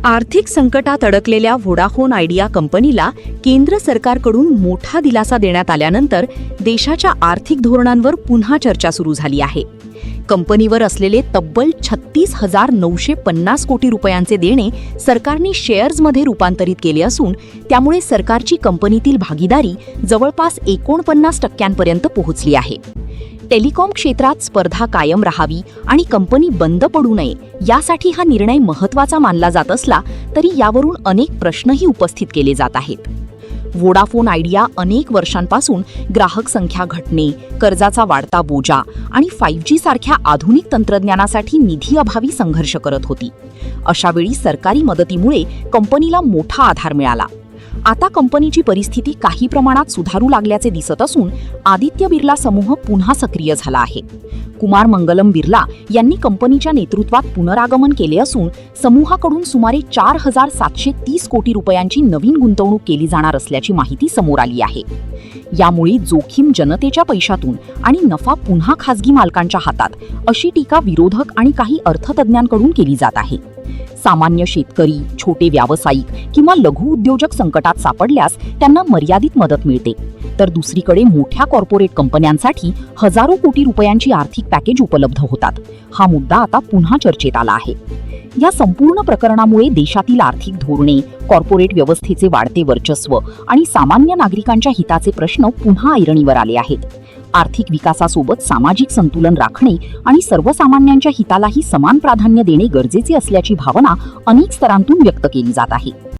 आर्थिक संकटात अडकलेल्या व्होडाफोन आयडिया कंपनीला केंद्र सरकारकडून मोठा दिलासा देण्यात आल्यानंतर देशाच्या आर्थिक धोरणांवर पुन्हा चर्चा सुरू झाली आहे. कंपनीवर असलेले तब्बल 36,950 कोटी रुपयांचे देणे सरकारने शेअर्समध्ये रूपांतरित केले असून त्यामुळे सरकारची कंपनीतील भागीदारी जवळपास 49% पोहोचली आहे. टेलिकॉम क्षेत्रात स्पर्धा कायम राहावी आणि कंपनी बंद पडू नये यासाठी हा निर्णय महत्त्वाचा मानला जात असला तरी यावरून अनेक प्रश्नही उपस्थित केले जात आहेत. व्होडाफोन आयडिया अनेक वर्षांपासून ग्राहक संख्या घटणे, कर्जाचा वाढता बोजा आणि 5G सारख्या आधुनिक तंत्रज्ञानासाठी निधी अभावी संघर्ष करत होती. अशावेळी सरकारी मदतीमुळे कंपनीला मोठा आधार मिळाला. आता कंपनीची परिस्थिती काही प्रमाणात सुधारू लागल्याचे दिसत असून आदित्य बिर्ला समूह पुन्हा सक्रिय झाला आहे. कुमार मंगलम बिर्ला यांनी कंपनीच्या नेतृत्वात पुनरागमन केले असून समूहाकडून सुमारे 4,730 कोटी रुपयांची नवीन गुंतवणूक केली जाणार असल्याची माहिती समोर आली आहे. यामुळे जोखीम जनतेच्या पैशातून आणि नफा पुन्हा खासगी मालकांच्या हातात अशी टीका विरोधक आणि काही अर्थतज्ञांकडून केली जात आहे. सामान्य शेतकरी, छोटे व्यावसायिक किंवा लघु उद्योजक संकटात सापडल्यास त्यांना मर्यादित मदत मिळते, तर दुसरीकडे मोठ्या कॉर्पोरेट कंपन्यांसाठी हजारो कोटी रुपयांची आर्थिक पॅकेज उपलब्ध होतात. हा मुद्दा आता पुन्हा चर्चेत आला आहे. या संपूर्ण प्रकरणामुळे देशातील आर्थिक धोरणे, कॉर्पोरेट व्यवस्थेचे वाढते वर्चस्व आणि सामान्य नागरिकांच्या हिताचे प्रश्न पुन्हा ऐरणीवर आले आहेत. आर्थिक विकासासोबत सामाजिक संतुलन राखणे आणि सर्वसामान्यांच्या हितालाही समान प्राधान्य देणे गरजेचे असल्याची भावना अनेक स्तरांतून व्यक्त केली जात आहे.